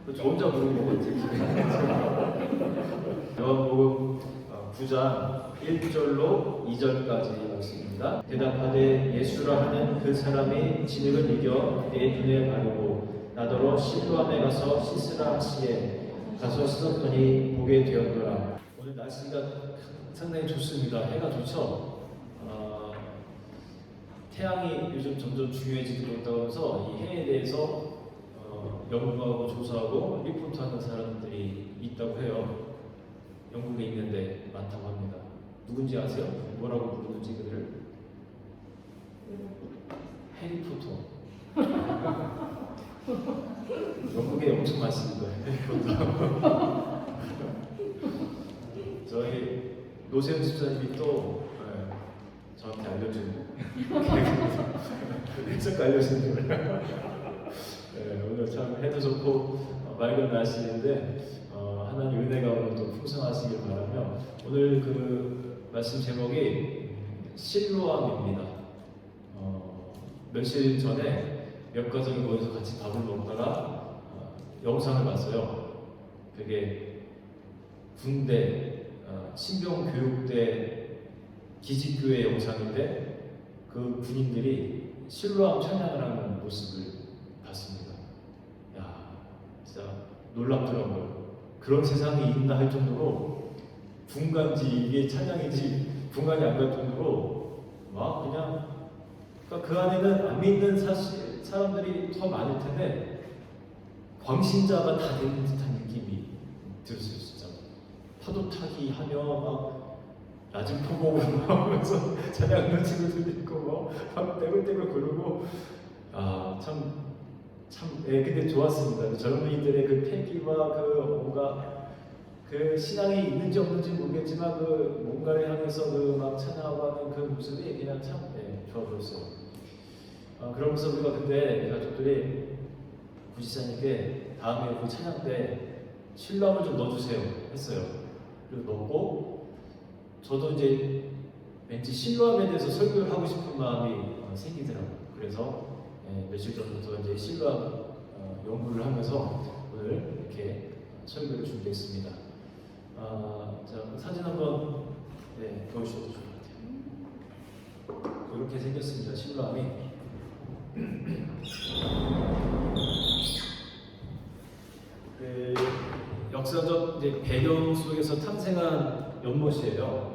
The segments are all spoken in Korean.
저 혼자 부르는 것 같아요. 요한복음 9장 1절로 2절까지 말씀입니다. 대답하되 예수라 하는 그 사람이 진흙을 이겨 내 눈에 바르고 나더러 실로암에 가서 씻으라 하시에 가서 씻었더니 보게 되었더라. 오늘 날씨가 상당히 좋습니다. 해가 좋죠. 태양이 요즘 점점 중요해지고 있다고 하면서 이 해에 대해서 연구하고 조사하고 리포트하는 사람들이 있다고 해요. 영국에 있는데 많다고 합니다. 누군지 아세요? 뭐라고 부르는지 그들을? 해리포터. 영국에 엄청 많습니다. 해리포터. 저희 노세훈 집사님이 또 저한테 알려준 해석 알려준 거예요. 오늘 참 해도 좋고 맑은 날씨인데 하나님 은혜가 오늘도 풍성하시길 바라며 오늘 그 말씀 제목이 실로암입니다. 며칠 전에 몇 가족이 모여서 같이 밥을 먹다가 영상을 봤어요. 그게 군대 신병교육대 기지교회 영상인데 그 군인들이 실로암 찬양을 하는 모습을 봤습니다. 야, 진짜 놀랍더라고요. 그런 세상이 있나 할 정도로 분간지 이게 찬양인지 분간이 안 갈 정도로 막 그냥 그러니까 그 안에는 안 믿는 사람들이 더 많을 텐데 광신자가 다 되는 듯한 느낌이 들었어요. 진짜 파도 타기 하며 막 낮은 포곡을 하면서 찬양하는 친구들도 있고 막 떼굴떼굴 구르고 근데 좋았습니다. 젊은이들의 그 패기와 그 뭔가 그 신앙이 있는지 없는지 모르겠지만 그 뭔가를 향해서 그 막 찬양하고 하는 그 모습이 그냥 참 좋아 보였어요. 그러면서 우리가 근데 가족들이 구지사님께 다음에 그 찬양 때 신랑을 좀 넣어주세요 했어요. 그리고 넣고 저도 이제 왠지 실로암에 대해서 설교를 하고 싶은 마음이 생기더라고요. 그래서 며칠 전부터 이제 실로암 연구를 하면서 오늘 이렇게 설교를 준비했습니다. 자, 사진 한번 보여주셔도 좋을 것 같아요. 이렇게 생겼습니다. 실로암이. 그 역사적 이제 배경 속에서 탄생한 연못이에요.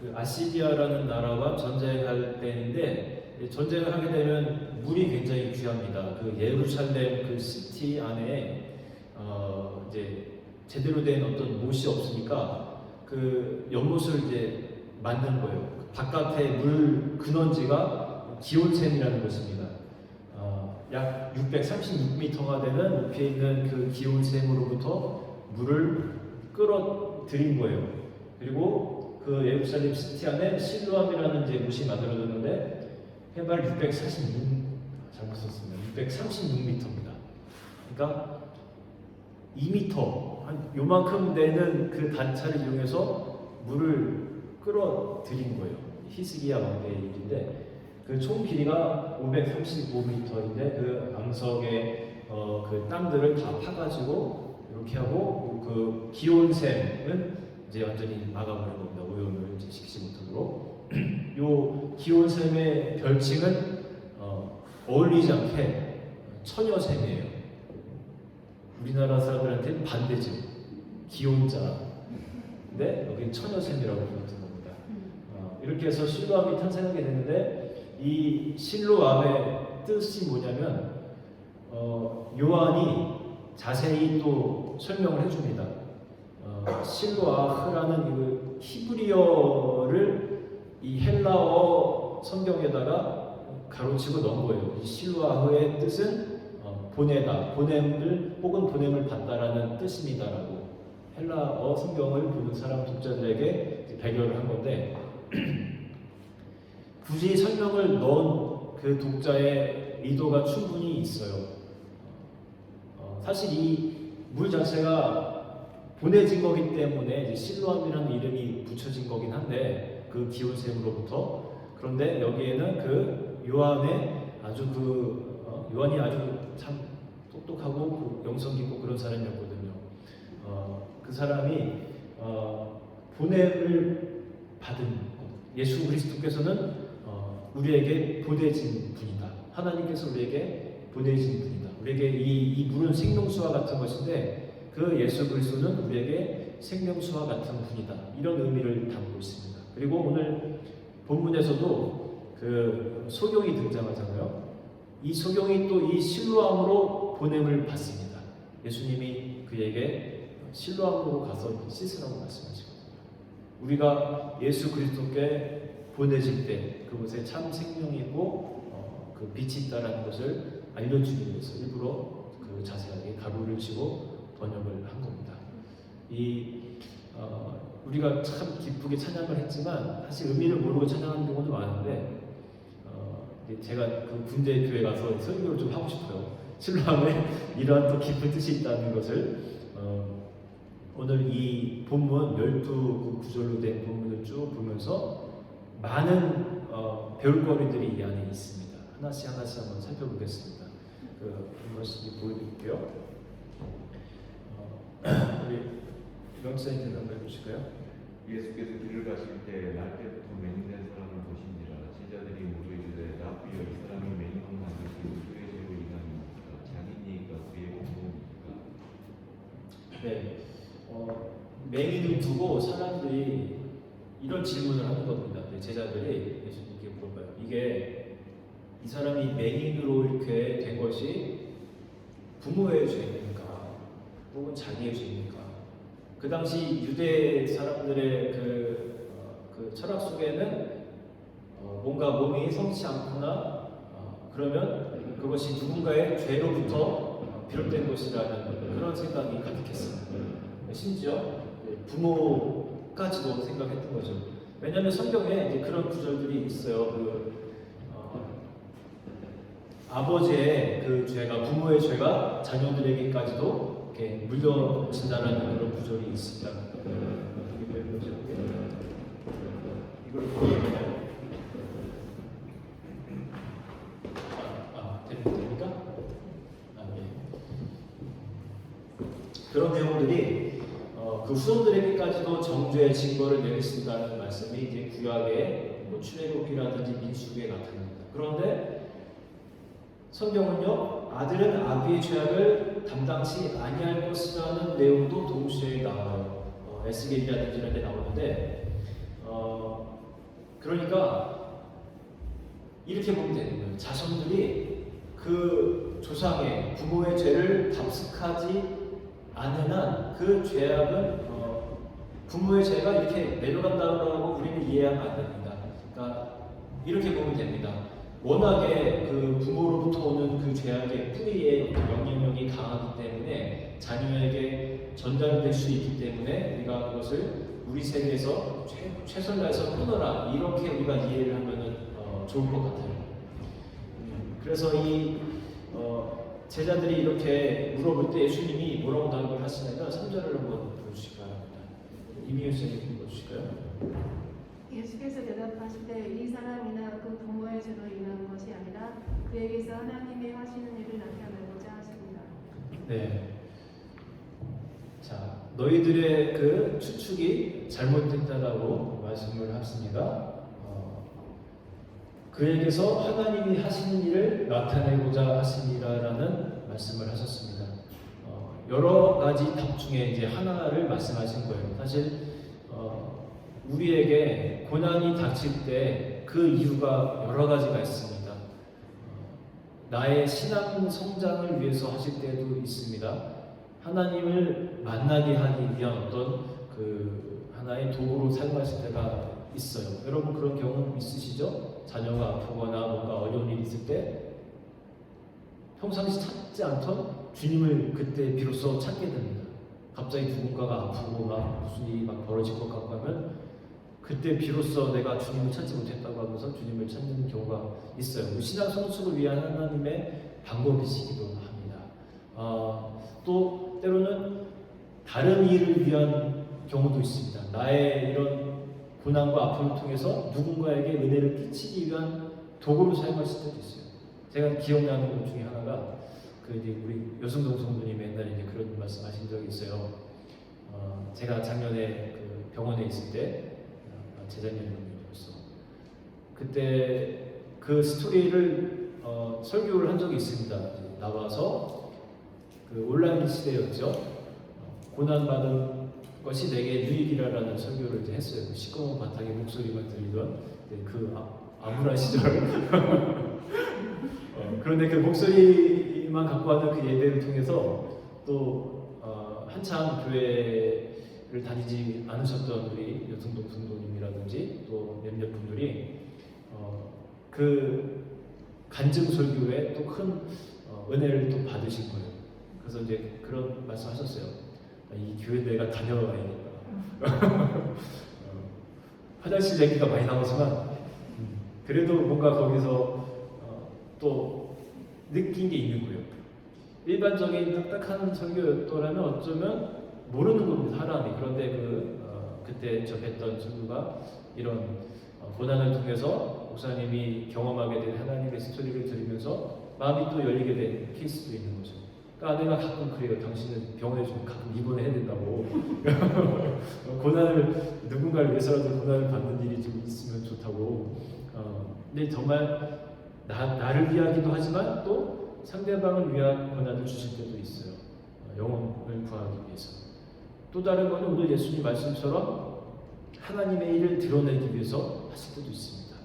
그 아시리아라는 나라와 전쟁할 때인데 전쟁을 하게 되면 물이 굉장히 귀합니다. 그 예루살렘 그 시티 안에 이제 제대로 된 어떤 못이 없으니까 그 연못을 이제 만든 거예요. 바깥에 물 근원지가 기온샘이라는 것입니다. 약 636m가 되는 높이에 있는 그 기온샘으로부터 물을 끌어들인 거예요. 그리고 그 예루살렘 시티 안에 실로암이라는 이제 못이 만들어졌는데 해발 636m입니다. 그러니까 2m 한 요만큼 되는 그 단차를 이용해서 물을 끌어들인 거예요. 히스기야 왕의 일인데 그 총 길이가 535m인데 그 암석의 그 땅들을 다 파가지고 이렇게 하고 그 기온샘은 이제 완전히 막아버린 겁니다. 오염을 시키지 못하도록. 요 기온샘의 별칭은 어울리지 않게 처녀샘이에요. 우리나라 사람들한테는 반대죠. 기온자. 근데 여기 처녀샘이라고 부르는 겁니다. 이렇게 해서 실로암이 탄생하게 되는데 이 실로암의 뜻이 뭐냐면 요한이 자세히 또 설명을 해줍니다. 실로아흐라는 그 히브리어를 이 헬라어 성경에다가 가로치고 넣은 거예요. 이 실로아흐의 뜻은 보내다, 보냄을 혹은 보냄을 받다라는 뜻입니다라고 헬라어 성경을 보는 사람 독자들에게 배려를 한 건데 굳이 설명을 넣은 그 독자의 의도가 충분히 있어요. 사실 이 물 자체가 보내진 거기 때문에 이제 실로암이라는 이름이 붙여진 거긴 한데 그 기온샘으로부터 그런데 여기에는 그 요한의 아주 요한이 아주 참 영성 깊고 그런 사람이었거든요. 그 사람이 보냄을 받은 예수 그리스도께서는 우리에게 보내진 분이다. 하나님께서 우리에게 보내진 분이다. 우리에게 이 물은 생명수와 같은 것인데 그 예수 그리스도는 우리에게 생명수와 같은 분이다. 이런 의미를 담고 있습니다. 그리고 오늘 본문에서도 그 소경이 등장하잖아요. 이 소경이 또 이 실로암으로 보냄을 받습니다. 예수님이 그에게 실로암으로 가서 씻으라고 말씀하시거든요. 우리가 예수 그리스도께 보내질 때 그곳에 참 생명이 있고 그 빛이 있다는 것을 알려주기 위해서 일부러 그 자세하게 가루를 치고 번역을 한 겁니다. 우리가 참 기쁘게 찬양을 했지만 사실 의미를 모르고 찬양하는 경우도 많은데 제가 그 군대 교회 가서 설교를 좀 하고 싶어요. 실로암에 이러한 또 깊은 뜻이 있다는 것을 오늘 이 본문 12구절로 된 본문을 쭉 보면서 많은 배울거리들이 이 안에 있습니다. 하나씩 한번 살펴보겠습니다. 한 번씩 보여드릴게요. 우리 명사님 한번 해주실까요? 예수께서 길을 가실 때 날 때부터 맹인된 사람을 보신지라 제자들이 모두 이르되 라삐여 이 사람이 맹인한 것이 누구의 죄로 인함이니까 자기니까 그의 공로니까. 네, 맹인을 두고 사람들이 이런 질문을 하는 겁니다. 제자들이 예수님께 물어봐요. 이게 이 사람이 맹인으로 이렇게 된 것이 부모의 죄입니까? 혹은 자기의 죄입니까? 그 당시 유대 사람들의 그 철학 속에는 뭔가 몸이 성치 않거나 그러면 그것이 누군가의 죄로부터 비롯된 것이라는 그런 생각이 가득했습니다. 심지어 부모까지도 생각했던 거죠. 왜냐하면 성경에 이제 그런 구절들이 있어요. 아버지의 그 죄가, 부모의 죄가 자녀들에게까지도 이렇게 물려진다라는 그런 구절이 있습니다. 이걸 보여주나요? 됩니까? 네. 그런 내용들이 그 후손들에게까지도 정죄의 증거를 내리신다는 말씀이 이제 구약의 출애굽기라든지 민수기에 나타납니다. 그런데 성경은요, 아들은 아비의 죄악을 담당치 아니할 것이라는 내용도 동시에 나와요. 에스겔이라든지 이런 데 나오는데, 그러니까 이렇게 보면 되는 거예요. 자손들이 그 조상의 부모의 죄를 답습하지 않은 한 그 죄악은 부모의 죄가 이렇게 내려간다고 우리는 이해하면 안 됩니다. 그러니까 이렇게 보면 됩니다. 워낙에 그 부모로부터 오는 그 죄악의 뿌리에 영향력이 강하기 때문에 자녀에게 전달될 수 있기 때문에 우리가 그것을 우리 세계에서 최선을 다해서 끊어라 이렇게 우리가 이해를 하면 좋을 것 같아요. 그래서 이 제자들이 이렇게 물어볼 때 예수님이 뭐라고 답을 하시냐면 3절을 한번 보여주실까 합니다. 이미유 선생님 보여주실까요? 예수께서 대답하실 때 이 사람이나 그 부모의 죄로 인한 것이 아니라 그에게서 하나님의 하시는 일을 나타내고자 하십니다. 네. 자, 너희들의 그 추측이 잘못됐다라고 말씀을 하십니다. 그에게서 하나님이 하시는 일을 나타내고자 하십니다라는 말씀을 하셨습니다. 여러 가지 답 중에 이제 하나를 말씀하신 거예요. 사실 우리에게 고난이 닥칠 때 그 이유가 여러 가지가 있습니다. 나의 신앙 성장을 위해서 하실 때도 있습니다. 하나님을 만나게 하기 위한 어떤 그 하나의 도구로 사용하실 때가 있어요. 여러분 그런 경험 있으시죠? 자녀가 아프거나 뭔가 어려운 일이 있을 때 평상시 찾지 않던 주님을 그때 비로소 찾게 됩니다. 갑자기 누군가가 아프고 막 무슨 일이 막 벌어질 것 같고 하면 그때 비로소 내가 주님을 찾지 못했다고 하면서 주님을 찾는 경우가 있어요. 신앙 성숙을 위한 하나님의 방법이시기도 합니다. 또 때로는 다른 일을 위한 경우도 있습니다. 나의 이런 고난과 아픔을 통해서 누군가에게 은혜를 끼치기 위한 도구로 사용하실 때도 있어요. 제가 기억나는 것 중에 하나가 그 이제 우리 여승동 성도님이 옛날에 이제 그런 말씀하신 적이 있어요. 제가 작년에 그 병원에 있을 때 재작년이었어. 그때 그 스토리를 설교를 한 적이 있습니다. 나와서 그 온라인 시대였죠. 고난받은 것이 내게 유익이라는 설교를 이제 했어요. 그 시꺼먼 바탕에 목소리만 들리던 그 암울한 시절. 그런데 그 목소리만 갖고 하는 그 예배를 통해서 또 한참 교회를 다니지 않으셨던 우리 여승동 성도님이라든지 또 몇몇 분들이 그 간증 설교에 또 큰 은혜를 또 받으신 거예요. 그래서 이제 그런 말씀하셨어요. 이 교회 내가 다녀와야겠다. 화장실 얘기가 많이 나오지만 그래도 뭔가 거기서 또 느낀 게 있는 거예요. 일반적인 딱딱한 설교였더라면 어쩌면 모르는 겁니다, 사람이. 그런데 그때 접했던 설교가 이런 고난을 통해서 목사님이 경험하게 된 하나님의 스토리를 들으면서 마음이 또 열리게 된 케이스도 있는 거죠. 그러니까 내가 가끔 그래요. 당신은 병원에 좀 가끔 입원해야 된다고. 고난을 누군가를 위해서라도 고난을 받는 일이 좀 있으면 좋다고. 근데 정말 나를 위하기도 하지만 또 상대방을 위한 고난을 주실 때도 있어요. 영혼을 구하기 위해서. 또 다른 거는 오늘 예수님 말씀처럼 하나님의 일을 드러내기 위해서 하실 때도 있습니다.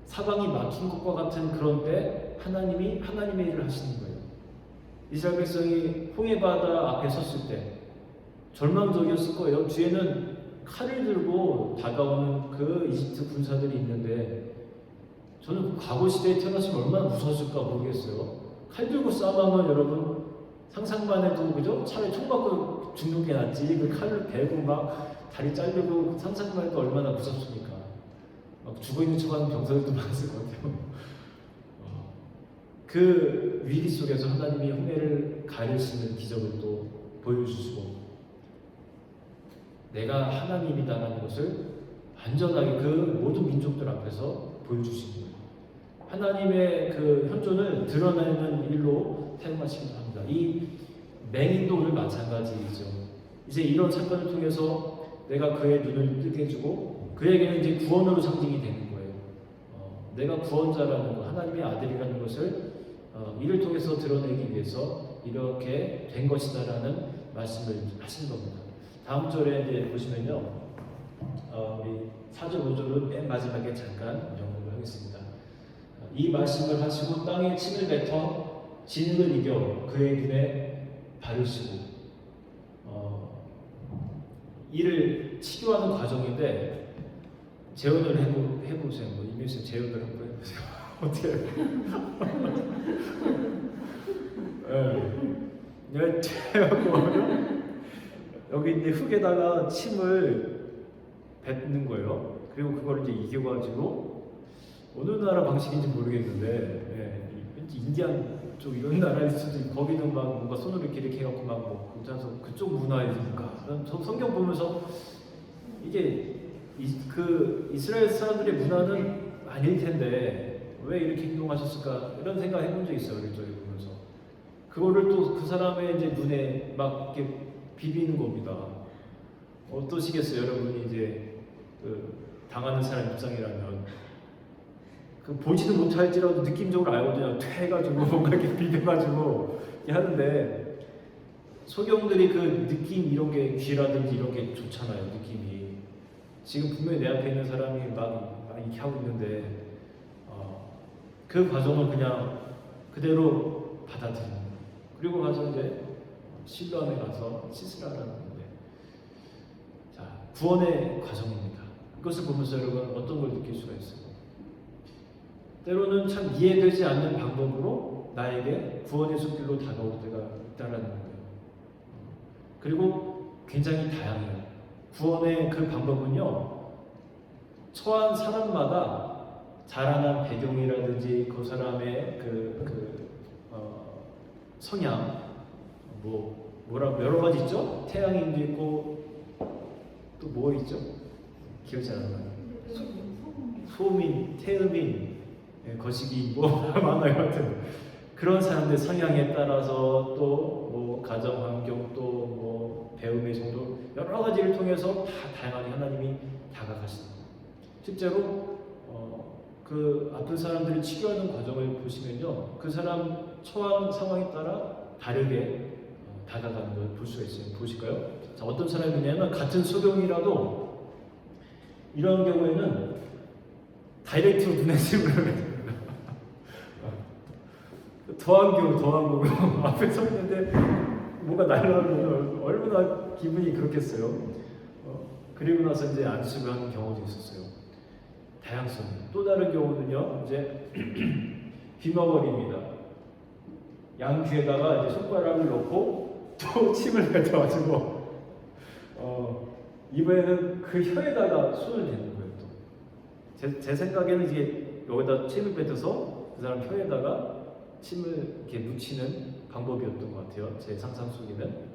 사방이 막힌 것과 같은 그런 때 하나님이 하나님의 일을 하시는 거예요. 이스라엘 백성이 홍해바다 앞에 섰을 때 절망적이었을 거예요. 뒤에는 칼을 들고 다가오는 그 이집트 군사들이 있는데 저는 과거 시대에 태어났으면 얼마나 무서웠을까 모르겠어요. 칼 들고 싸움하면 여러분 상상만 해도 그죠? 차라리 총 맞고 죽는 게 낫지. 그 칼을 베고 막 다리 자르고 상상만 해도 얼마나 무섭습니까? 막 죽어있는 척하는 병사들도 많았을 것 같아요. 그 위기 속에서 하나님이 홍해를 가르시는 기적을 또 보여주시고 내가 하나님이다라는 것을 안전하게 그 모든 민족들 앞에서 보여주신 거예요. 하나님의 그 현존을 드러내는 일로 사용하시기도 합니다. 이 맹인도 오늘 마찬가지이죠. 이제 이런 사건을 통해서 내가 그의 눈을 뜨게 해주고 그에게는 이제 구원으로 상징이 되는 거예요. 내가 구원자라는 것, 하나님의 아들이라는 것을 이를 통해서 드러내기 위해서 이렇게 된 것이다라는 말씀을 하신 겁니다. 다음 절에 이제 보시면요, 우리 4절, 5절은 맨 마지막에 잠깐 영어를 하겠습니다. 이 말씀을 하시고 땅에 침을 뱉어 진흙을 이겨 그의 눈에 바르시고 이를 치료하는 과정인데 재혼을 해보세요. 뭐 이미지 재혼을 한번 해보세요. 어떻게 해요? 여기 이제 흙에다가 침을 뱉는 거예요. 그리고 그걸 이제 이겨가지고 어느 나라 방식인지 모르겠는데 왠지 인디안 쪽 이런 나라일 수도 있고 거기는 막 뭔가 손으로 이렇게 해갖고 막 혼자서 그쪽 문화이니까 저 성경 보면서 이게 그 이스라엘 사람들의 문화는 아닐 텐데 왜 이렇게 행동하셨을까 이런 생각 해본 적 있어요. 저희 보면서 그거를 또 그 사람의 이제 눈에 막 이렇게 비비는 겁니다. 어떠시겠어요, 여러분이 이제 그 당하는 사람 입장이라면 그 보지도 못할지라도 느낌적으로 알거든요. 퇴해가지고 뭔가 이렇게 비벼가지고 이렇게 하는데 소경들이 그 느낌 이런 게 귀라든지 이런 게 좋잖아요. 느낌이 지금 분명히 내 앞에 있는 사람이 막 이렇게 하고 있는데 그 과정을 그냥 그대로 받아들이는 거예요. 그리고 가서 이제 실로암에 가서 씻으라는 건데 자 구원의 과정입니다. 이것을 보면서 여러분 어떤 걸 느낄 수가 있어요? 때로는 참 이해되지 않는 방법으로 나에게 구원의 손길로 다가올 때가 있다라는 거예요. 그리고 굉장히 다양해요. 구원의 그 방법은요, 처한 사람마다 자라난 배경이라든지 그 사람의 성향, 여러 가지 있죠? 태양인도 있고 또 뭐 있죠? 기억이 잘 안 나요. 소민, 태음인, 거시기 뭐 많아요. 하여튼 그런 사람들 성향에 따라서 또 뭐 가정 환경 또 뭐 배움의 정도 여러 가지를 통해서 다 다양하게 하나님이 다가가시는 거예요. 실제로 그 아픈 사람들을 치료하는 과정을 보시면요, 그 사람 처한 상황에 따라 다르게 다가가는 걸 볼 수가 있어요. 보실까요? 자, 어떤 사람이냐면 같은 소경이라도 이런 경우에는 다이렉트로 눈에 띄우려고 더한 거고 앞에 서 있는데 뭐가 날라오면 얼마나 기분이 그렇겠어요. 그리고 나서 이제 안수를 하는 경우도 있었어요. 다양성. 또 다른 경우는요, 이제 귀머거리입니다. 양 귀에다가 이제 손가락을 넣고 또 침을 뱉어가지고 이번에는 그 혀에다가 손을 대는 거예요. 또 제 생각에는 이게 여기다 침을 뱉어서 그 사람 혀에다가 침을 이렇게 묻히는 방법이었던 것 같아요. 제 상상 속에는.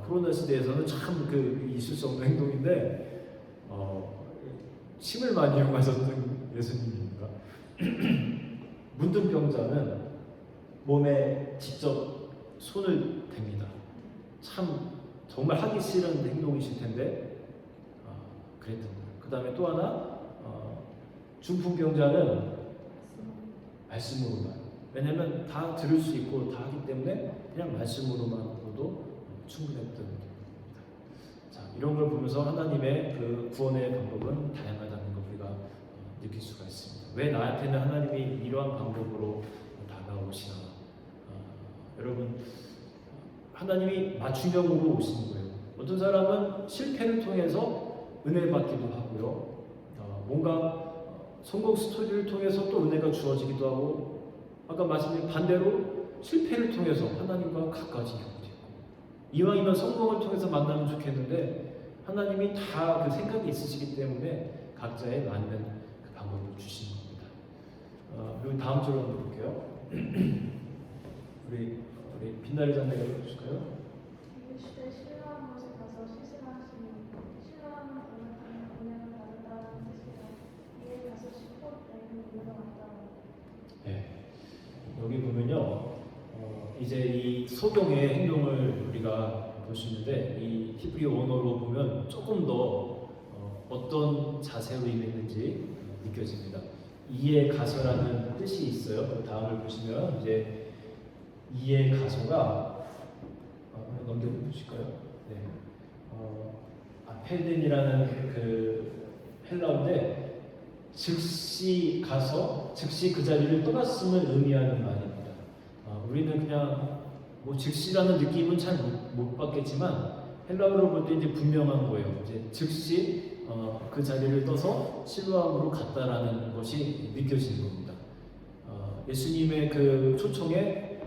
코로나 시대에서는 참 그 있을 수 없는 행동인데 침을 많이 이용하셨던 예수님입니다. 문둥병자는 몸에 직접 손을 댑니다. 참 정말 하기 싫은 행동이실 텐데 그랬던 거예요. 그 다음에 또 하나 중풍병자는 말씀으로만, 왜냐하면 다 들을 수 있고 다 하기 때문에 그냥 말씀으로만으로도 충분했던 겁니다. 자, 이런 걸 보면서 하나님의 그 구원의 방법은 다양하다는 걸 우리가 느낄 수가 있습니다. 왜 나한테는 하나님이 이러한 방법으로 다가오시나? 여러분, 하나님이 맞춤형으로 오시는 거예요. 어떤 사람은 실패를 통해서 은혜를 받기도 하고요. 뭔가 성공 스토리를 통해서 또 은혜가 주어지기도 하고, 아까 말씀드린 반대로 실패를 통해서 하나님과 가까워진 경우도 있고, 이왕이면 성공을 통해서 만나면 좋겠는데 하나님이 다 그 생각이 있으시기 때문에 각자에 맞는 그 방법을 주시는 겁니다. 그리고 다음 주로 한번 볼게요. 우리 빛나리 장례가 해주실까요? 이 시대 신뢰하는 곳에 가서 시승하시니 신뢰하는 번역하는 은혜를 받았다는 뜻이라. 이에 가서 10호 때는 물러갔다. 네, 여기 보면요, 이제 이 소경의 행동을 우리가 볼 수 있는데, 이 히브리 원어로 보면 조금 더 어떤 자세로 임했는지 느껴집니다. 이에 가서라는 뜻이 있어요. 그 다음을 보시면 이제 이에 가서가 넘겨보실까요? 네, 펠덴이라는 그 헬라어인데 즉시 가서 즉시 그 자리를 떠났음을 의미하는 말입니다. 우리는 그냥 뭐 즉시라는 느낌은 잘 못 받겠지만 헬라어로 볼 때 이제 분명한 거예요. 이제 즉시 그 자리를 떠서 실로암으로 갔다라는 것이 느껴지는 겁니다. 예수님의 그 초청에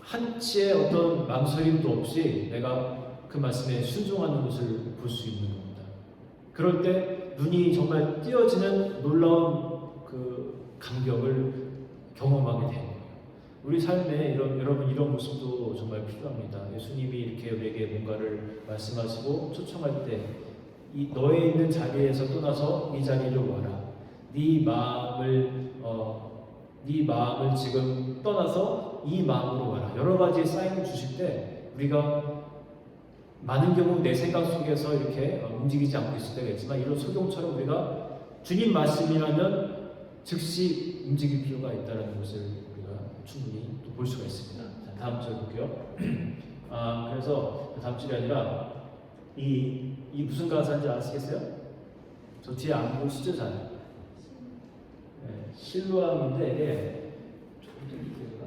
한치의 어떤 망설임도 없이 내가 그 말씀에 순종하는 것을 볼 수 있는 겁니다. 그럴 때 눈이 정말 띄어지는 놀라운 그 감격을 경험하게 되는 거예요. 우리 삶에 여러분 이런 모습도 정말 필요합니다. 예수님이 이렇게 우리에게 뭔가를 말씀하시고 초청할 때 너의 있는 자리에서 떠나서 이 자리로 와라. 네 마음을 지금 떠나서 이 마음으로 와라. 여러 가지 사인을 주실 때 우리가 많은 경우 내 생각 속에서 이렇게 움직이지 않고 있을 때가 있지만, 이런 소경처럼 우리가 주님 말씀이라면 즉시 움직일 필요가 있다는 것을 우리가 충분히 또 볼 수가 있습니다. 자, 다음 절 볼게요. 그래서 다음 절이 아니라 이 무슨 가사인지 아시겠어요? 저 뒤에 안 보시죠, 잘? 네, 실로암인데 이게 조금 더 밑에가.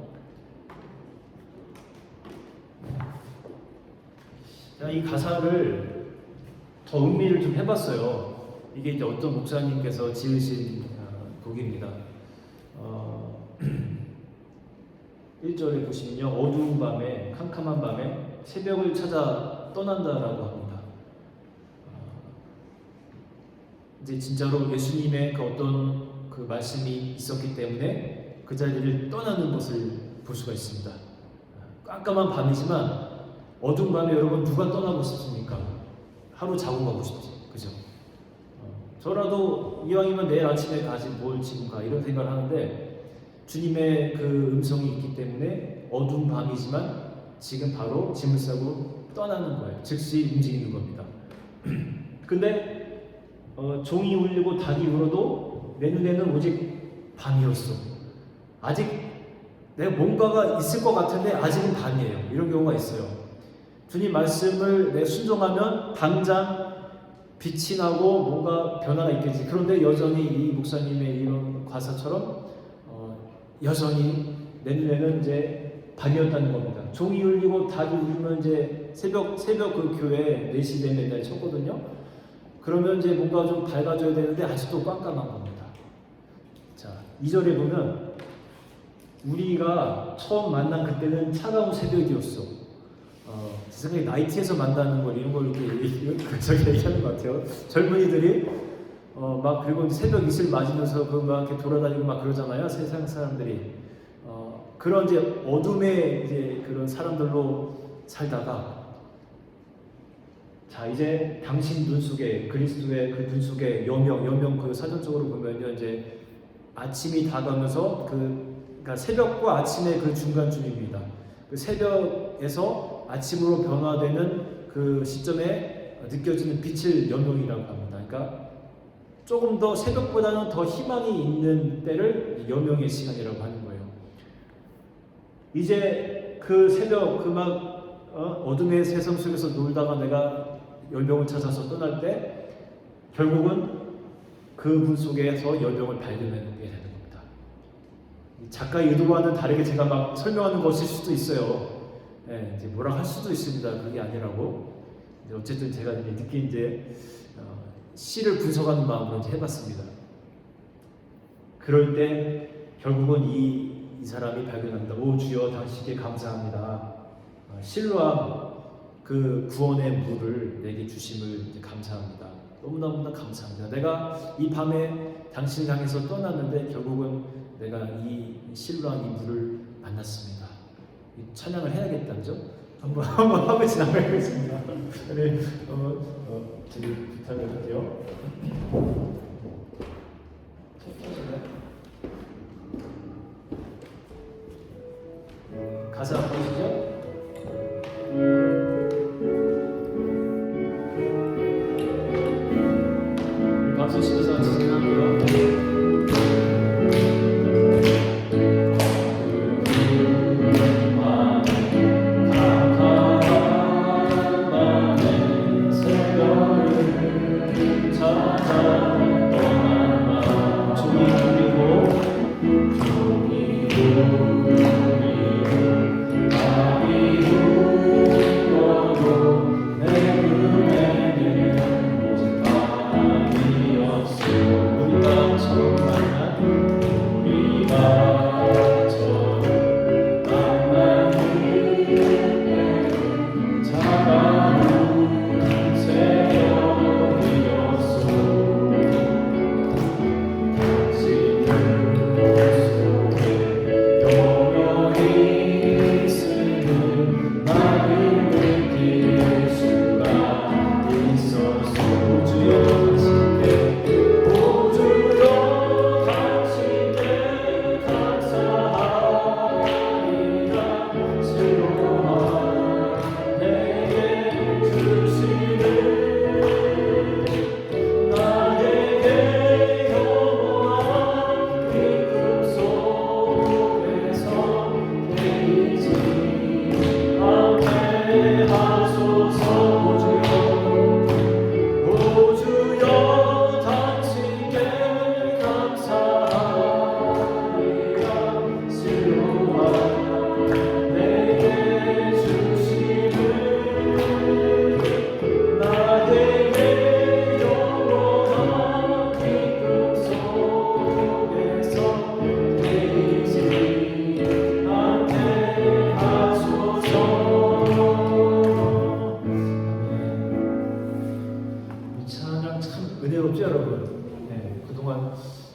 제가 이 가사를 더 음미를 좀 해봤어요. 이게 이제 어떤 목사님께서 지으신 곡입니다. 1절에 보시면요, 어두운 밤에, 캄캄한 밤에 새벽을 찾아 떠난다라고 합니다. 이제 진짜로 예수님의 그 어떤 그 말씀이 있었기 때문에 그 자리를 떠나는 것을 볼 수가 있습니다. 깜깜한 밤이지만 어두운 밤에 여러분 누가 떠나고 싶습니까? 하루 자고 가고 싶지, 그죠? 저라도 이왕이면 내일 아침에 가지 뭘 지금 가, 이런 생각을 하는데 주님의 그 음성이 있기 때문에 어두운 밤이지만 지금 바로 짐을 싸고 떠나는 거예요. 즉시 움직이는 겁니다. 근데 종이 울리고 닭이 울어도 내 눈에는 오직 밤이었어. 아직 내가 뭔가가 있을 것 같은데 아직은 밤이에요. 이런 경우가 있어요. 주님 말씀을 내 순종하면 당장 빛이 나고 뭔가 변화가 있겠지. 그런데 여전히 이 목사님의 이런 과사처럼 여전히 내 눈에는 이제 밤이었다는 겁니다. 종이 울리고 닭이 울리면 이제 새벽 그 교회 4시 되면 맨날 쳤거든요. 그러면 이제 뭔가 좀 밝아져야 되는데 아직도 깜깜한 겁니다. 자, 2절에 보면 우리가 처음 만난 그때는 차가운 새벽이었어. 제 생각에 나이트에서 만나는 걸 이런 걸 이렇게 저기 얘기하는 것 같아요. 젊은이들이 막 그리고 새벽 이슬 맞으면서 그 막 이렇게 돌아다니고 막 그러잖아요. 세상 사람들이 그런 이제 어둠의 이제 그런 사람들로 살다가 자 이제 당신 눈 속에 그리스도의 그 눈 속에 여명 그 사전적으로 보면요 이제 아침이 다가오면서 그러니까 새벽과 아침의 그 중간쯤입니다. 그 새벽에서 아침으로 변화되는 그 시점에 느껴지는 빛을 여명이라고 합니다. 그러니까 조금 더 새벽보다는 더 희망이 있는 때를 여명의 시간이라고 하는 거예요. 이제 그 새벽 그 막 어둠의 세상 속에서 놀다가 내가 열병을 찾아서 떠날 때 결국은 그분 속에서 열병을 발견하게 되는 겁니다. 작가의 의도와는 다르게 제가 막 설명하는 것일 수도 있어요. 네, 이제 뭐라 할 수도 있습니다. 그게 아니라고. 어쨌든 제가 느낀 이제 시를 분석하는 마음으로 이제 해봤습니다. 그럴 때 결국은 이 사람이 발견합니다. 오 주여 당신께 감사합니다. 실로암 그 구원의 물을 내게 주심을 이제 감사합니다. 너무나 감사합니다. 내가 이 밤에 당신을 향해서 떠났는데 결국은 내가 이 실로암 이 물을 만났습니다. 이 찬양을 해야겠다, 그죠? 한번 하고 지나가겠습니다. 네, 저기 부탁을 할게요. 가사 보시죠. 박수 치면서 진행할게요. 은혜롭죠 여러분? 네, 그동안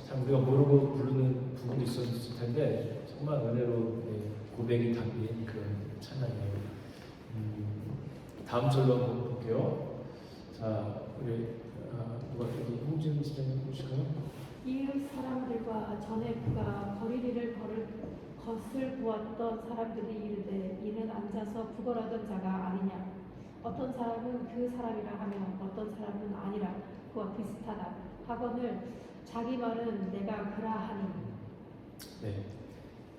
참 우리가 모르고 부르는 부분도 있었을 텐데 정말 은혜로 고백이 담긴 그런 찬양이에요. 다음 절로 한번 볼게요. 자, 우리 누가 여기 홍진 시장님 보실까요? 이웃 사람들과 전에 그가 거리를 걸을 것을 보았던 사람들이 이르되 이는 앉아서 구걸하던 자가 아니냐. 어떤 사람은 그 사람이라 하면 어떤 사람은 아니라 그와 비슷하다 하거늘 자기 말은 내가 그라하니. 네.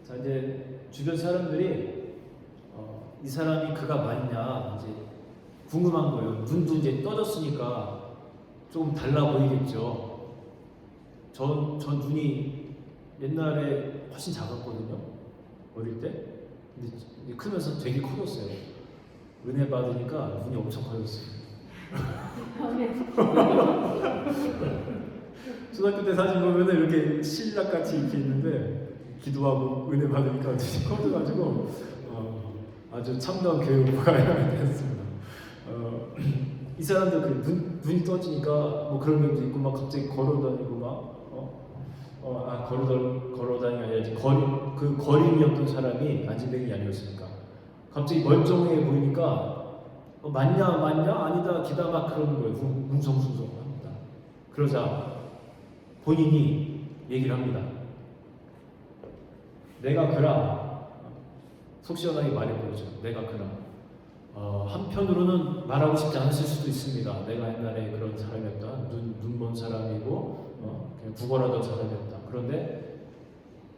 자, 이제 주변 사람들이 이 사람이 그가 맞냐 이제 궁금한 거예요. 눈도 이제 떠졌으니까 조금 달라 보이겠죠. 전 눈이 옛날에 훨씬 작았거든요. 어릴 때. 근데 크면서 되게 커졌어요. 은혜 받으니까 눈이 엄청 커졌어요. 초등학교 때 사진 보면 이렇게 신락같이 이렇게 있는데 기도하고 은혜 받으니까 눈이 커져가지고 아주 참다운 교육부가 됐습니다. 이 사람들 눈이 떠지니까 뭐 그런 면도 있고 막 갑자기 걸어다니고 걸어다니는 게 아니라 거림이었던 사람이 안진뱅이 아니었습니까? 갑자기 멀쩡해 보이니까 맞냐 아니다 기다 막 그러는 거예요. 웅성웅성합니다. 그러자 본인이 얘기를 합니다. 내가 그라 속 시원하게 말해보죠. 내가 그라 한편으로는 말하고 싶지 않았을 수도 있습니다. 내가 옛날에 그런 사람이었다. 눈 먼 사람이고 그냥 구걸하던 사람이었다. 그런데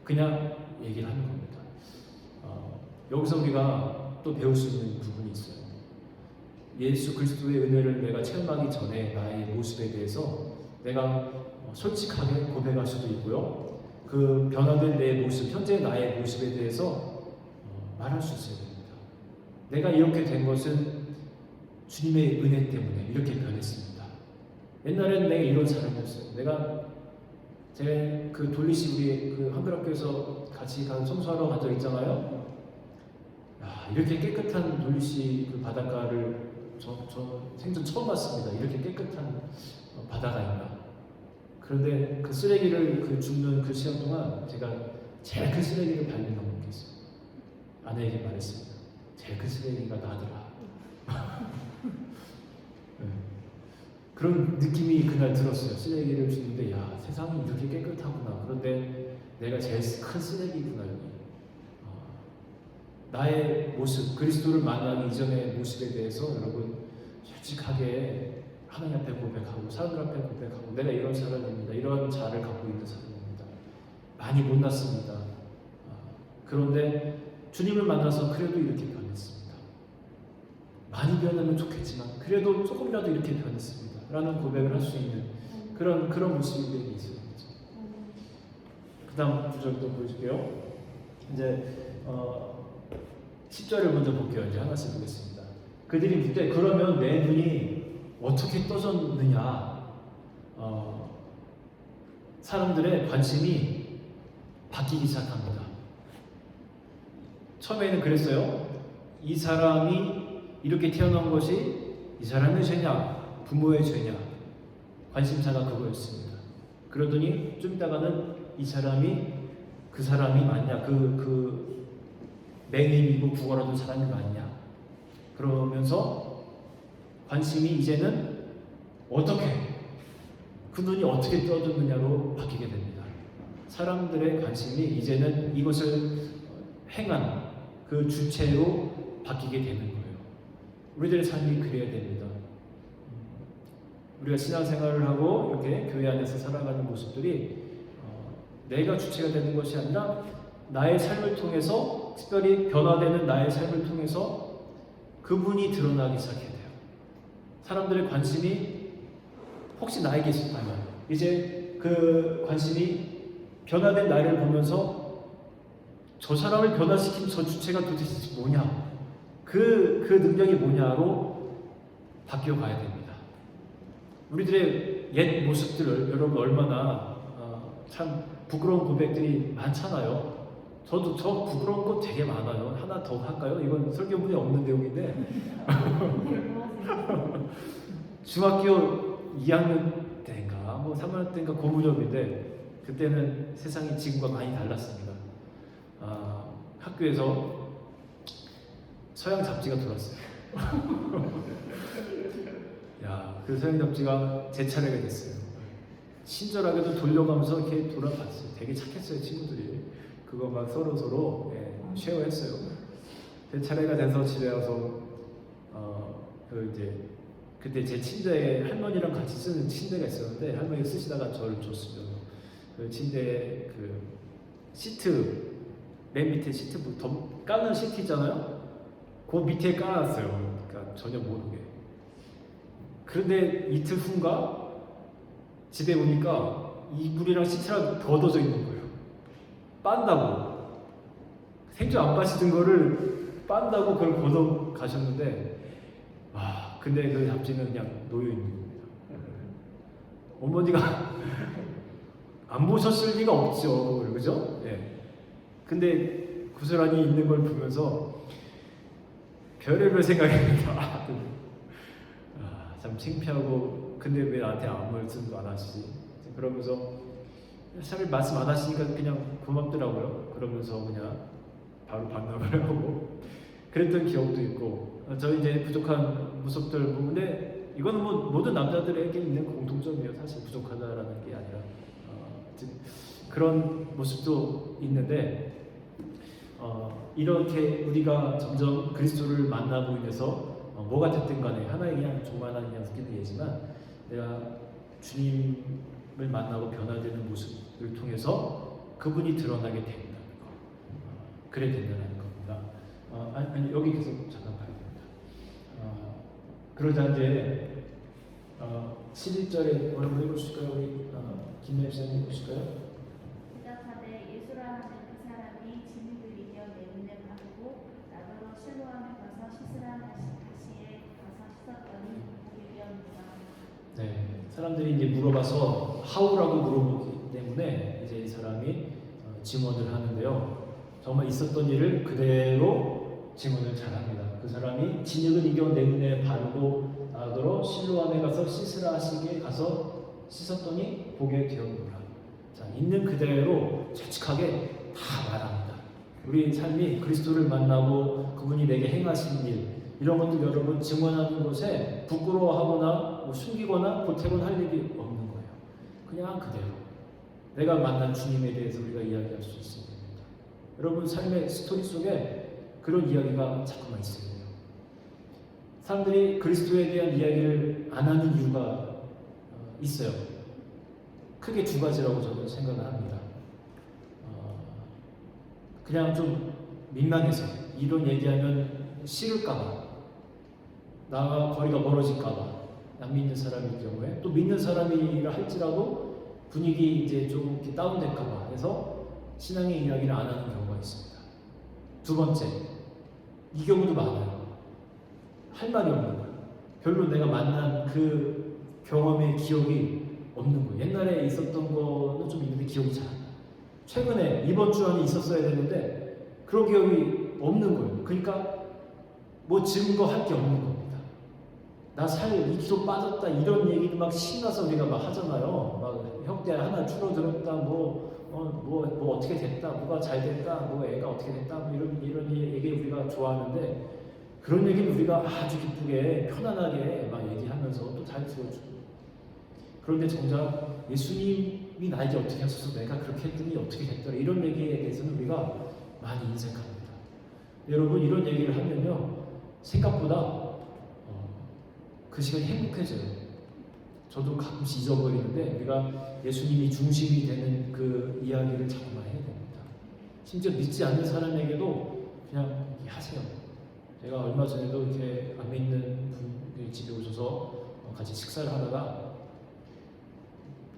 그냥 얘기를 하는 겁니다. 여기서 우리가 또 배울 수 있는 부분이 있어요. 예수 그리스도의 은혜를 내가 체험하기 전에 나의 모습에 대해서 내가 솔직하게 고백할 수도 있고요. 그 변화된 내 모습, 현재 나의 모습에 대해서 말할 수 있어야 됩니다. 내가 이렇게 된 것은 주님의 은혜 때문에 이렇게 변했습니다. 옛날에는 내가 이런 사람이었어요. 제 그 돌리시 우리 그 한글학교에서 같이 간 청소하러 간 적 있잖아요. 이렇게 깨끗한 돌리시 그 바닷가를 저 생전 처음 봤습니다. 이렇게 깨끗한 바다가 있나. 그런데 그 쓰레기를 줍는 그 시간 동안 제가 제일 큰 쓰레기를 발견한 게 있어요. 아내에게 말했습니다. 제일 큰 쓰레기가 나더라. 네. 그런 느낌이 그날 들었어요. 쓰레기를 주는데 야 세상이 이렇게 깨끗하구나. 그런데 내가 제일 큰 쓰레기구나. 나의 모습, 그리스도를 만나기 이전의 모습에 대해서 여러분 솔직하게 하나님 앞에 고백하고 사람들 앞에 고백하고 내가 이런 사람입니다. 이런 자를 갖고 있는 사람입니다. 많이 못났습니다. 그런데 주님을 만나서 그래도 이렇게 변했습니다. 많이 변하면 좋겠지만 그래도 조금이라도 이렇게 변했습니다. 라는 고백을 할 수 있는 그런 모습이 있어요. 그 다음 구절도 보여줄게요. 이제 10절을 먼저 볼게요. 이제 하나씩 보겠습니다. 그들이 묻되 그러면 내 눈이 어떻게 떠졌느냐. 사람들의 관심이 바뀌기 시작합니다. 처음에는 그랬어요. 이 사람이 이렇게 태어난 것이 이 사람의 죄냐 부모의 죄냐 관심사가 그거였습니다. 그러더니 좀 있다가는 이 사람이 그 사람이 맞냐 그 맹인이고 구걸하던 사람이 맞냐 그러면서 관심이 이제는 어떻게 그 눈이 어떻게 떠졌느냐로 바뀌게 됩니다. 사람들의 관심이 이제는 이것을 행한 그 주체로 바뀌게 되는 거예요. 우리들의 삶이 그래야 됩니다. 우리가 신앙생활을 하고 이렇게 교회 안에서 살아가는 모습들이 내가 주체가 되는 것이 아니라 나의 삶을 통해서 특별히 변화되는 나의 삶을 통해서 그분이 드러나기 시작해야 돼요. 사람들의 관심이 혹시 나에게 있었다면 이제 그 관심이 변화된 나를 보면서 저 사람을 변화시킨 저 주체가 도대체 뭐냐 그 능력이 뭐냐로 바뀌어 가야 됩니다. 우리들의 옛 모습들을 여러분 얼마나 참 부끄러운 고백들이 많잖아요. 저도 저 부끄러운 거 되게 많아요. 하나 더 할까요? 이건 설교문에 없는 내용인데 중학교 2학년 때인가 뭐 3학년 때인가 고무렵인데 그때는 세상이 지금과 많이 달랐습니다. 학교에서 서양 잡지가 돌았어요. 야, 그 서양 잡지가 제 차례가 됐어요. 친절하게도 돌려가면서 이렇게 돌아갔어요. 되게 착했어요, 친구들이. 그거 막 서로 쉐어했어요. 제 차례가 돼서 집에 와서 그때 제 침대에 할머니랑 같이 쓰는 침대가 있었는데 할머니가 쓰시다가 저를 줬어요. 그 침대 그 시트 맨 밑에 시트 까는 시트 있잖아요. 그 밑에 깔아놨어요. 그러니까 전혀 모르게. 그런데 이틀 후인가 집에 오니까 이불이랑 시트랑 걷어져 있는 거예요. 빤다고. 생전 안 빠시던 거를 빤다고 그걸 걷어 가셨는데, 근데 그 잡지는 그냥 놓여 있는 겁니다. 어머니가 안 보셨을 리가 없죠, 그죠? 예. 근데 고스란히 있는 걸 보면서 별의별 생각이 납니다. 참 창피하고, 근데 왜 나한테 아무 말씀도 안 하시지? 그러면서 참 말씀 안 하시니까 그냥 고맙더라고요. 그러면서 그냥 바로 반납을 하고 그랬던 기억도 있고, 저 이제 부족한 모습들 보는데 이거는 뭐 모든 남자들에게 있는 공통점이에요. 사실 부족하다라는 게 아니라 그런 모습도 있는데, 이렇게 우리가 점점 그리스도를 만나고 인해서 뭐가 됐든 간에 하나의 그냥 조만한 그냥 웃기는 예지만 내가 주님을 만나고 변화되는 모습을 통해서 그분이 드러나게 된다는 거, 그래 된다는 겁니다. 아니 여기 계속 잠깐 봐야 됩니다. 그러자 이제 11절에 뭐라고 읽으실까요? 우리 김혜임 선생님 읽으실까요? 대답하되 예수라 하는 그 사람이 진흙을 이겨 내 눈에 바르고 나더러 실로암에 가서 씻으라 하시에 가서 씻었더니 보게 되었노라. 네, 사람들이 이제 물어봐서 하우라고 물어보기 때문에 이제 이 사람이 증언을 하는데요. 정말 있었던 일을 그대로 증언을 잘합니다. 그 사람이 진흙을 이겨 내 눈에 바르고 나더러 실로암에 가서 씻으라 하시기에 가서 씻었더니 보게 되었노라. 자, 있는 그대로 솔직하게 다 말합니다. 우리 삶이 그리스도를 만나고 그분이 내게 행하신 일, 이런 것들 여러분 증언하는 것에 부끄러워하거나 숨기거나 보태거나 할 일이 없는 거예요. 그냥 그대로 내가 만난 주님에 대해서 우리가 이야기할 수 있어야 됩니다. 여러분 삶의 스토리 속에 그런 이야기가 자꾸만 있어야 돼요. 사람들이 그리스도에 대한 이야기를 안 하는 이유가 있어요. 크게 두 가지라고 저는 생각을 합니다. 그냥 좀 민망해서 이런 얘기하면 싫을까봐, 나와 거리가 멀어질까봐, 안 믿는 사람일 경우에, 또 믿는 사람이라 할지라도 분위기 이제 좀 이렇게 다운될까봐 해서 신앙의 이야기를 안 하는 경우가 있습니다. 두 번째, 이 경우도 많아요. 할 말이 없는 거예요. 별로 내가 만난 그 경험의 기억이 없는 거예요. 옛날에 있었던 거는 좀 있는데 기억이 잘 안 나요. 최근에 이번 주 안에 있었어야 되는데 그런 기억이 없는 거예요. 그러니까 뭐 증거할 게 없는 겁니다. 나 살 2kg 빠졌다 이런 얘기도 막 신나서 우리가 막 하잖아요. 막 형태 하나 줄어들었다, 뭐 어떻게 됐다, 뭐가 잘 됐다, 뭐 애가 어떻게 됐다, 뭐 이런 얘기 우리가 좋아하는데, 그런 얘기는 우리가 아주 기쁘게 편안하게 막 얘기하면서 또 잘 들어주고, 그런데 정작 예수님이 나에게 어떻게 하셔서 내가 그렇게 했더니 어떻게 됐더라, 이런 얘기에 대해서는 우리가 많이 인색합니다. 여러분 이런 얘기를 하면요 생각보다 그 시간이 행복해져요. 저도 가끔씩 잊어버리는데 우리가 예수님이 중심이 되는 그 이야기를 자꾸만 해야 됩니다. 심지어 믿지 않는 사람에게도 그냥 하세요. 제가 얼마 전에도 이렇게 안 믿는 분이 집에 오셔서 같이 식사를 하다가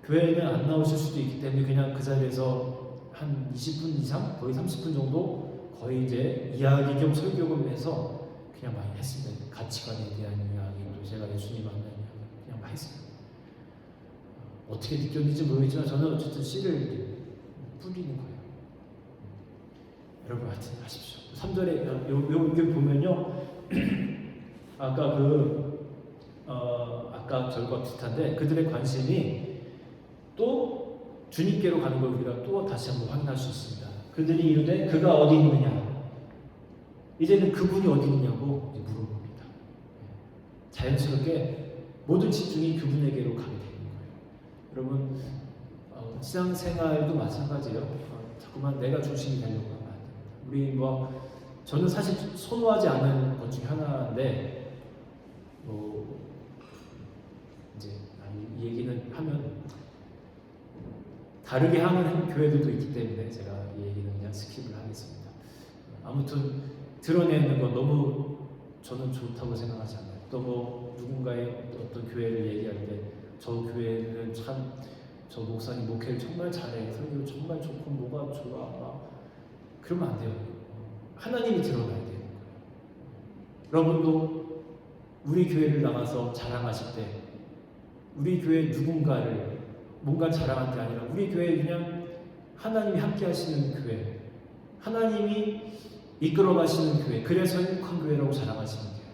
교회에는 안 나오실 수도 있기 때문에 그냥 그 자리에서 한 20분 이상, 거의 30분 정도 거의 이제 이야기 겸 설교 겸 해서 그냥 많이 했습니다. 가치관에 대한 이야기, 또 제가 예수님 만난 이야기 그냥 많이 했어요. 어떻게 느꼈는지 모르겠지만 저는 어쨌든 씨를 뿌리는 거예요. 여러분 하여튼 하십시오. 3절에 여기 보면요 아까 아까 절과 비슷한데 그들의 관심이 또 주님께로 가는 걸 우리가 또 다시 한번 확인할 수 있습니다. 그들이 이르되 그가 어디 있느냐, 이제는 그분이 어디 있냐고 물어봅니다. 자연스럽게 모든 집중이 그분에게로 가게 되는 거예요. 여러분 신앙생활도 마찬가지예요. 자꾸만 내가 중심이 되려고 하면 안 됩니다. 우리 저는 사실 선호하지 않는 것 중에 하나인데 이제 이 얘기는 하면 다르게 하는 교회들도 있기 때문에 제가 이 얘기는 그냥 스킵을 하겠습니다. 아무튼 드러내는 건 너무 저는 좋다고 생각하지 않아요. 또 누군가의 어떤 교회를 얘기할 때 저 교회는 참 저 목사님 목회를 정말 잘해, 설교 정말 좋고 뭐가 좋아, 그러면 안 돼요. 하나님이 드러나야 되는 거예요. 여러분도 우리 교회를 나가서 자랑하실 때 우리 교회 누군가를 뭔가 자랑할 게 아니라 우리 교회 그냥 하나님이 함께 하시는 교회, 하나님이 이끌어 가시는 교회, 그래서 행복한 교회라고 자랑하시면 돼요.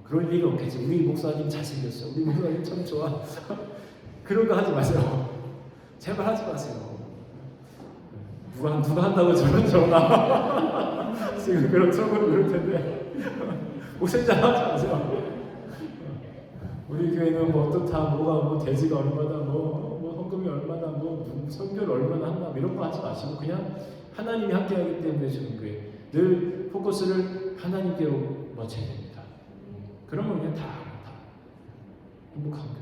그럴 일이 없겠지. 우리 목사님 잘생겼어요. 우리 목사님 참 좋아. 그런 거 하지 마세요. 제발 하지 마세요. 누가 한다고 저런 전화. 지금 그런 속으로 그럴 텐데. 목사님 하지 마세요. 우리 교회는 어떻다, 뭐가 돼지가 얼마나, 헌금이 얼마나, 선교를 얼마나 한다, 이런 거 하지 마시고 그냥 하나님이 함께하기 때문에 주는 교회. 늘 포커스를 하나님께로 맞춰야 됩니다. 그러면 그냥 다 행복한 교회.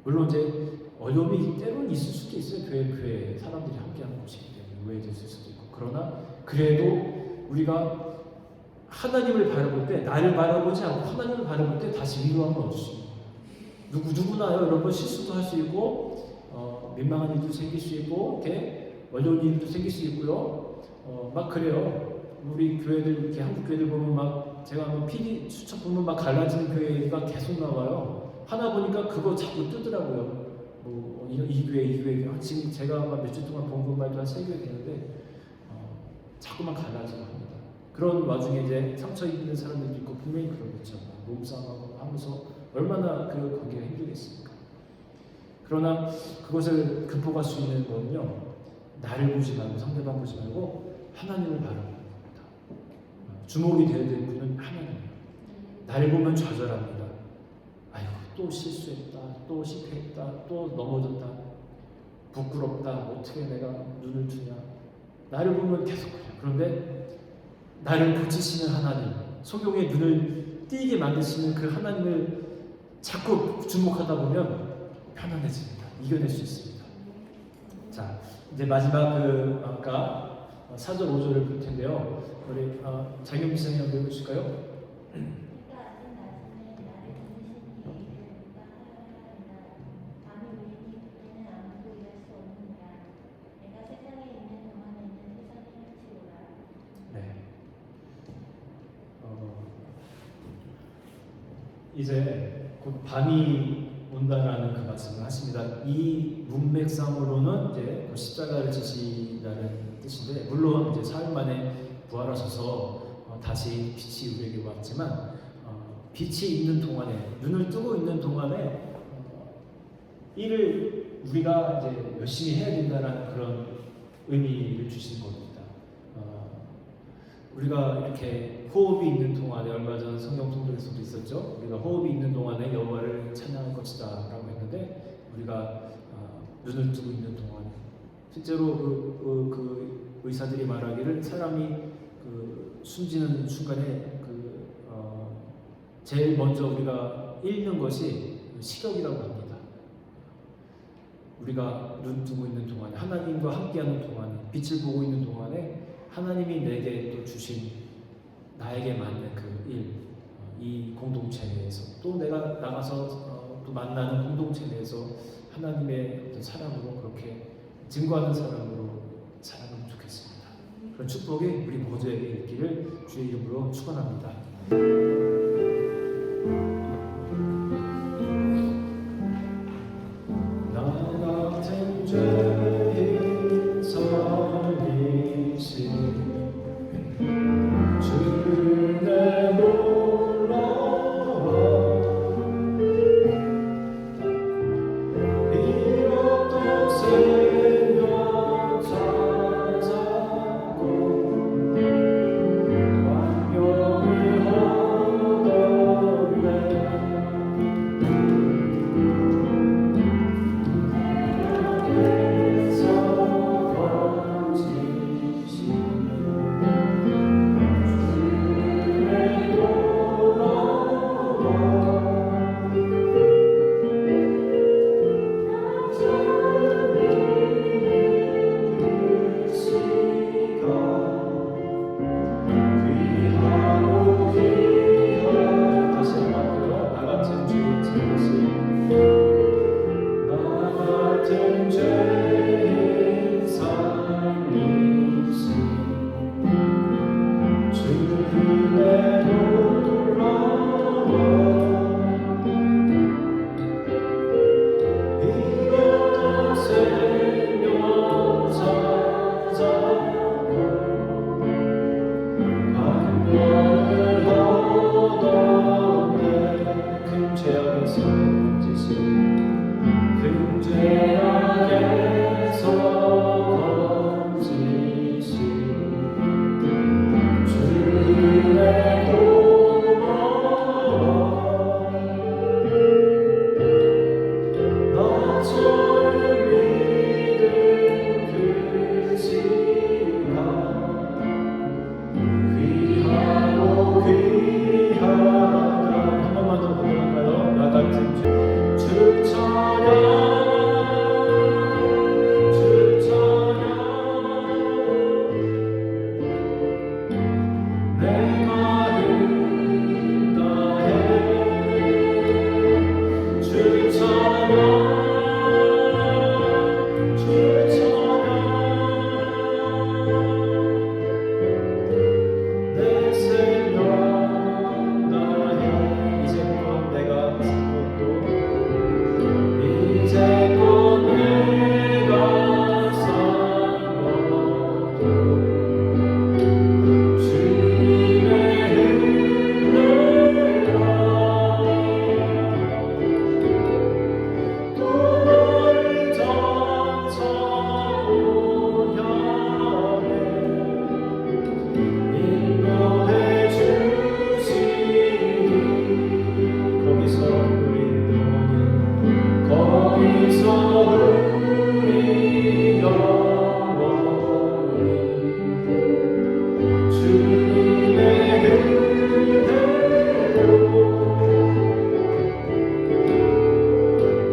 물론 이제 어려움이 때로는 있을 수도 있어요. 교회 사람들이 함께하는 곳이기 때문에 우회됐을 수도 있고. 그러나 그래도 우리가 하나님을 바라볼 때, 나를 바라보지 않고 하나님을 바라볼 때 다시 위로함을 얻을 수 있는 거예요. 누구나요. 여러분 실수도 할 수 있고 민망한 일도 생길 수 있고 이렇게 어려운 일도 생길 수 있고요. 막 그래요. 우리 교회들 이렇게 한국 교회들 보면 막 제가 한번 PD 수첩 보면 막 갈라지는 교회가 계속 나와요. 하나 보니까 그거 자꾸 뜨더라고요. 이 교회 지금 제가 며칠 동안 본 것만 해도 한 3교회 되는데 자꾸만 갈라지고 합니다. 그런 와중에 이제 상처 입는 사람들도 있고 분명히 그러겠죠. 몸싸움하고 하면서 얼마나 그 관계가 힘들겠습니까? 그러나 그것을 극복할 수 있는 거는요, 나를 보지 말고 상대방 보지 말고 하나님을 바라보는 겁니다. 주목이 되어야 될 분은 하나님이에요. 나를 보면 좌절합니다. 아이고 또 실수했다, 또 실패했다, 또 넘어졌다, 부끄럽다, 어떻게 내가 눈을 뜨냐. 나를 보면 계속 그래요. 그런데 나를 고치시는 하나님, 소경의 눈을 띄게 만드시는 그 하나님을 자꾸 주목하다 보면 편안해집니다. 이겨낼 수 있습니다. 자, 이제 마지막 아까 4절 5절을 볼 텐데요. 우리 장영미 선생님 한번 해보실까요? 이제 곧 밤이 온다라는 그 말씀을 하십니다. 이 문맥상으로는 이제 곧 십자가를 지신다는 뜻인데, 물론 이제 사흘 만에 부활하셔서 다시 빛이 우리에게 왔지만 빛이 있는 동안에, 눈을 뜨고 있는 동안에 이를 우리가 이제 열심히 해야 된다는 그런 의미를 주시는 겁니다. 우리가 이렇게 호흡이 있는 동안에, 얼마 전 성경 통독에서도 있었죠. 우리가 호흡이 있는 동안에 여호와를 찬양할 것이다라고 했는데, 우리가 눈을 뜨고 있는 동안에 실제로 그 의사들이 말하기를 사람이 숨지는 순간에 제일 먼저 우리가 잃는 것이 시력이라고 합니다. 우리가 눈 뜨고 있는 동안에, 하나님과 함께하는 동안에, 빛을 보고 있는 동안에 하나님이 내게 또 주신 나에게 맞는 그 일, 이 공동체 내에서, 또 내가 나가서 또 만나는 공동체 내에서 하나님의 어떤 사랑으로 그렇게 증거하는 사람으로 살아가면 좋겠습니다. 그런 축복이 우리 모두에게 있기를 주의 이름으로 축원합니다. 나 같은 죄인 선이시 주를 내몰라 이것도 새벽 찾아고 완벽을 죄악에서 건지신 그 죄악에서 건지신 주의 나처럼 믿음 그 시간 귀하고 귀하다. 한 번만 더 고백할까요? 나 같은 주 찬양 주 찬양 내 마음 다해 주 찬양 주 찬양 내 생명 다해 이제껏 내가 산 것도 이제껏 내가 산 것도 주님의 은혜라 또 너를 점차 향해 인도해 주시니 거기서 우리 영원히 주님의 은혜로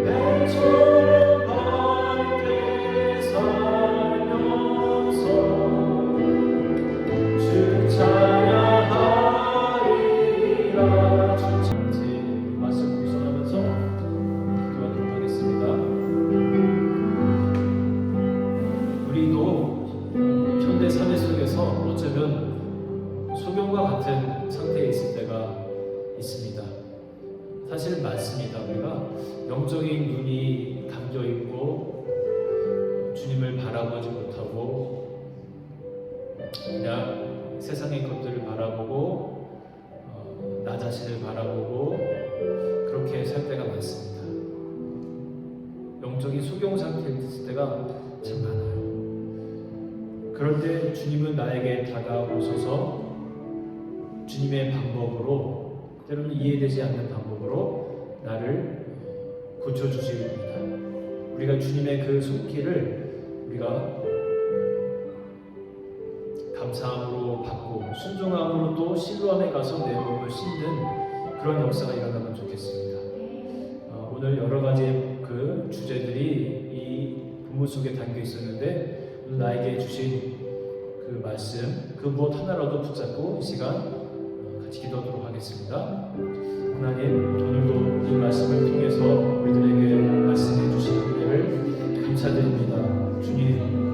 배처럼 밝게 살면서 주 찬양하리라. 주 찬지 말씀 묵상하면서 기도하도록 하겠습니다. 우리도 현대 삶의 속에서 어쩌면 소경과 같은 상태에 있을 때가 있습니다. 사실 맞습니다. 우리가 영적인 눈이 감겨 있고 주님을 바라보지 못하고 그냥 세상의 것들을 바라보고 나 자신을 바라보고 그렇게 살 때가 많습니다. 영적인 소경 상태에 있을 때가 참 많아요. 그럴 때 주님은 나에게 다가오셔서 주님의 방법으로 때로는 이해되지 않는 방법으로 나를 고쳐주십니다. 우리가 주님의 그 손길을 우리가 감사함으로 받고 순종함으로 또 실로암에 가서 내 몸을 씻는 그런 역사가 일어나면 좋겠습니다. 오늘 여러 가지 그 주제들이 이 본문 속에 담겨 있었는데 오늘 나에게 주신 그 말씀 그 무엇 하나라도 붙잡고 이 시간 같이 기도하도록 하겠습니다. 하나님, 오늘도 이 말씀을 통해서 우리들에게 말씀해 주신 은혜를 감사드립니다. 주님,